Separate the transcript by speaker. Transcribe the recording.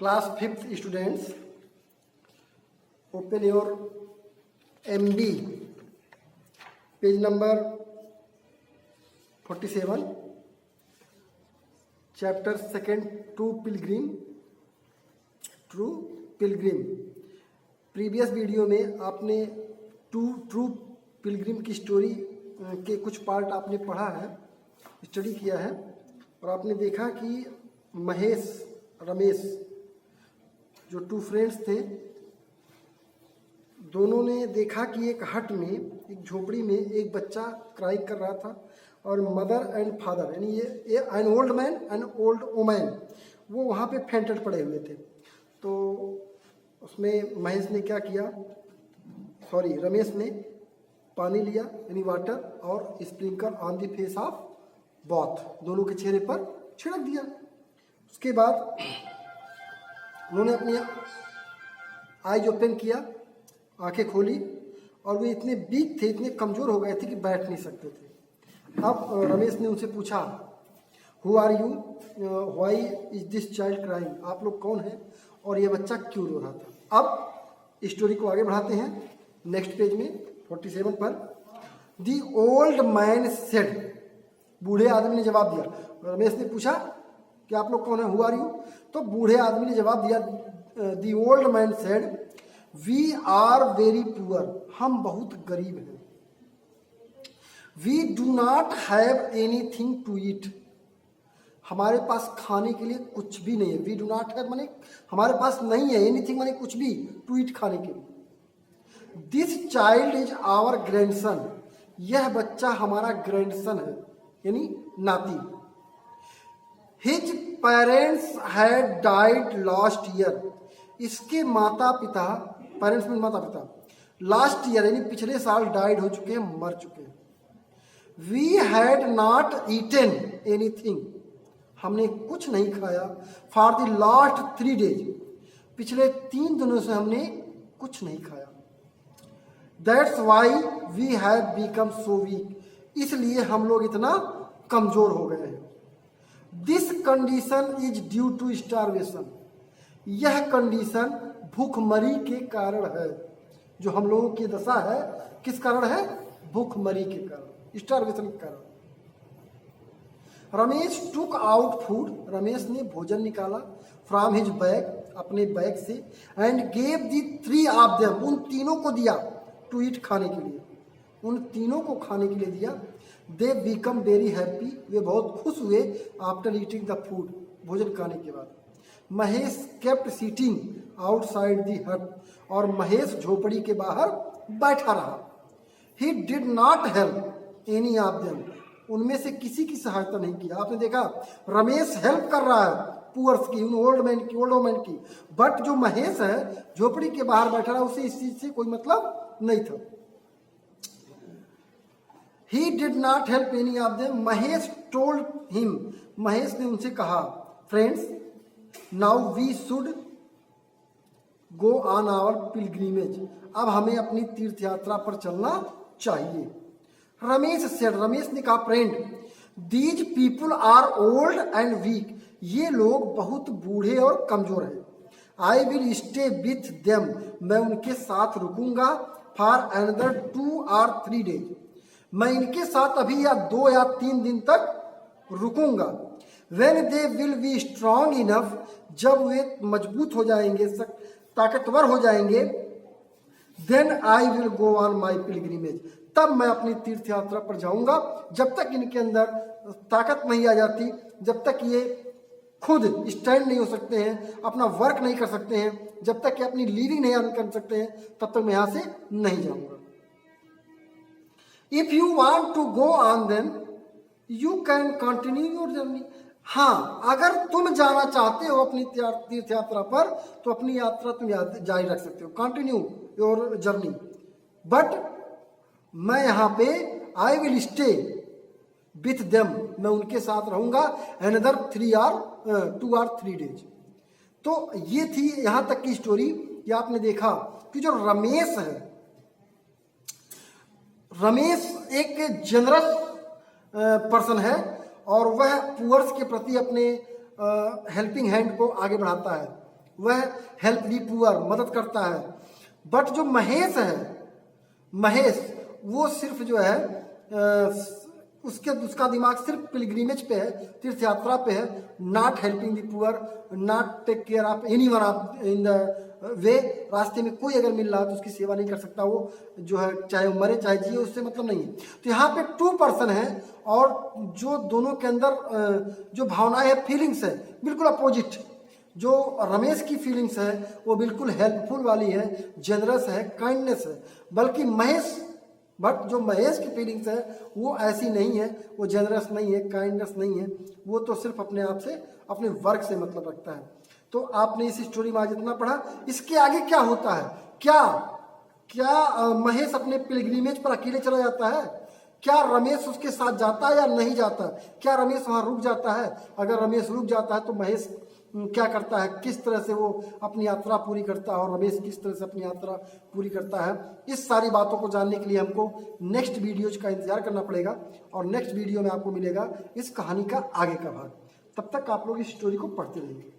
Speaker 1: Class 5th students, open your MB, page number 47, chapter 2nd, True Pilgrim. Previous video में आपने true Pilgrim की story के कुछ part आपने पढ़ा है, स्टडी किया है, और आपने देखा कि महेश रमेश जो टू फ्रेंड्स थे, दोनों ने देखा कि एक हट में, एक झोपड़ी में एक बच्चा क्राई कर रहा था और मदर एंड फादर यानी ये an old man and old woman वो वहाँ पे फेंटेड पड़े हुए थे। तो उसमें महेश ने क्या किया, रमेश ने पानी लिया यानी वाटर और sprinkle on the face of both, दोनों के चेहरे पर छिड़क दिया। उसके बाद उन्होंने अपनी आईज ओपन किया, आंखें खोली, और वे इतने वीक थे, इतने कमज़ोर हो गए थे कि बैठ नहीं सकते थे। अब रमेश ने उनसे पूछा, who are you, why is this child crying, आप लोग कौन हैं और ये बच्चा क्यों रो रहा था। अब स्टोरी को आगे बढ़ाते हैं नेक्स्ट पेज में 47 पर। दी ओल्ड मैन सेड, बूढ़े आदमी ने जवाब दिया। रमेश ने पूछा कि आप लोग कौन हैं, हु आर यू, तो बूढ़े आदमी ने जवाब दिया, the old man said, we are very poor, हम बहुत गरीब हैं। We do not have anything to eat, हमारे पास खाने के लिए कुछ भी नहीं है। वी डू नॉट हैव माने हमारे पास नहीं है, एनीथिंग माने कुछ भी, टू ईट खाने के लिए। This child is our grandson, यह बच्चा हमारा ग्रैंडसन है यानी नाती। His parents had died last year, इसके माता पिता, पेरेंट्स में माता पिता, लास्ट ईयर यानी पिछले साल डाइड हो चुके हैं, मर चुके हैं। We had not eaten anything, हमने कुछ नहीं खाया, फॉर द लास्ट 3 days, पिछले 3 दिनों से हमने कुछ नहीं खाया। That's why we have become so weak, इसलिए हम लोग इतना कमजोर हो गए हैं। This condition is due to starvation, यह कंडीशन भूखमरी के कारण है। जो हम लोगों की दशा है किस कारण है, भूखमरी के कारण, स्टारवेशन के कारण। Ramesh took out food, Ramesh ने भोजन निकाला, फ्रॉम हिज बैग, अपने बैग से, and gave the 3 of them, उन तीनों को दिया, टू ईट खाने के लिए, उन तीनों को खाने के लिए दिया। दे बिकम वेरी हैप्पी, वे बहुत खुश हुए, आफ्टर ईटिंग द फूड, भोजन खाने के बाद। Mahesh kept sitting outside the hut, और महेश झोपड़ी के बाहर बैठा रहा। He did not help any of them, उनमें से किसी की सहायता नहीं किया। आपने देखा रमेश हेल्प कर रहा है पुअर्स की, उन ओल्ड वुमन की, बट जो महेश है झोपड़ी के बाहर बैठा रहा, उसे इस चीज से कोई मतलब नहीं था। He did not help any of them, Mahesh told him, Mahesh ने उनसे कहा, friends now we should go on our pilgrimage, अब हमें अपनी तीर्थ यात्रा पर चलना चाहिए। रमेश सेड, रमेश ने कहा, friend these people are old and weak, ये लोग बहुत बूढ़े और कमजोर हैं। I will stay with them, मैं उनके साथ रुकूंगा, फॉर अनदर 2 or 3 days, मैं इनके साथ अभी या 2 या 3 दिन तक रुकूंगा। When they will be strong enough, जब वे मजबूत हो जाएंगे, ताकतवर हो जाएंगे, then I will go on my pilgrimage, तब मैं अपनी तीर्थ यात्रा पर जाऊंगा। जब तक इनके अंदर ताकत नहीं आ जाती, जब तक ये खुद स्टैंड नहीं हो सकते हैं, अपना वर्क नहीं कर सकते हैं, जब तक ये अपनी लिविंग नहीं अर्न कर सकते हैं, तब तक मैं यहां से नहीं जाऊंगा। If you want to go on then you can continue your journey, हाँ अगर तुम जाना चाहते हो अपनी तीर्थ यात्रा पर, तो अपनी यात्रा तुम जारी रख सकते हो, कंटिन्यू योर जर्नी, बट मैं यहाँ पे आई विल स्टे विथ देम, मैं उनके साथ रहूंगा, अनदर 2 or 3 days। तो ये थी यहाँ तक की स्टोरी। ये आपने देखा कि जो रमेश है, रमेश एक जनरस पर्सन है और वह पुअर्स के प्रति अपने हेल्पिंग हैंड को आगे बढ़ाता है। वह हेल्प दी पुअर, मदद करता है। बट जो महेश है, महेश वो सिर्फ जो है उसका दिमाग सिर्फ पिलग्रिमेज पे है, तीर्थ यात्रा पे है, not helping the poor, not take care of anyone of in the way. रास्ते में कोई अगर मिल रहा है तो उसकी सेवा नहीं कर सकता वो, जो है चाहे वो मरे चाहे जिए, उससे मतलब नहीं है। तो यहाँ पे 2 पर्सन है और जो दोनों के अंदर जो भावनाएं है, फीलिंग्स है, बिल्कुल अपोजिट। जो रमेश की फीलिंग्स है वो बिल्कुल हेल्पफुल वाली है, जेनरस है, काइंडनेस है। बल्कि जो महेश की फीलिंग्स है वो ऐसी नहीं है, वो जेनरस नहीं है, काइंडनेस नहीं है, वो तो सिर्फ अपने आप से, अपने वर्क से मतलब रखता है। तो आपने इस स्टोरी में आज इतना पढ़ा। इसके आगे क्या होता है? क्या महेश अपने पिलग्रिमेज पर अकेले चला जाता है? क्या रमेश उसके साथ जाता है या नहीं जाता? क्या रमेश वहां रुक जाता है? अगर रमेश रुक जाता है तो महेश क्या करता है, किस तरह से वो अपनी यात्रा पूरी करता है और रमेश किस तरह से अपनी यात्रा पूरी करता है? इस सारी बातों को जानने के लिए हमको नेक्स्ट वीडियोज का इंतजार करना पड़ेगा और नेक्स्ट वीडियो में आपको मिलेगा इस कहानी का आगे का भाग। तब तक आप लोग इस स्टोरी को पढ़ते रहिए।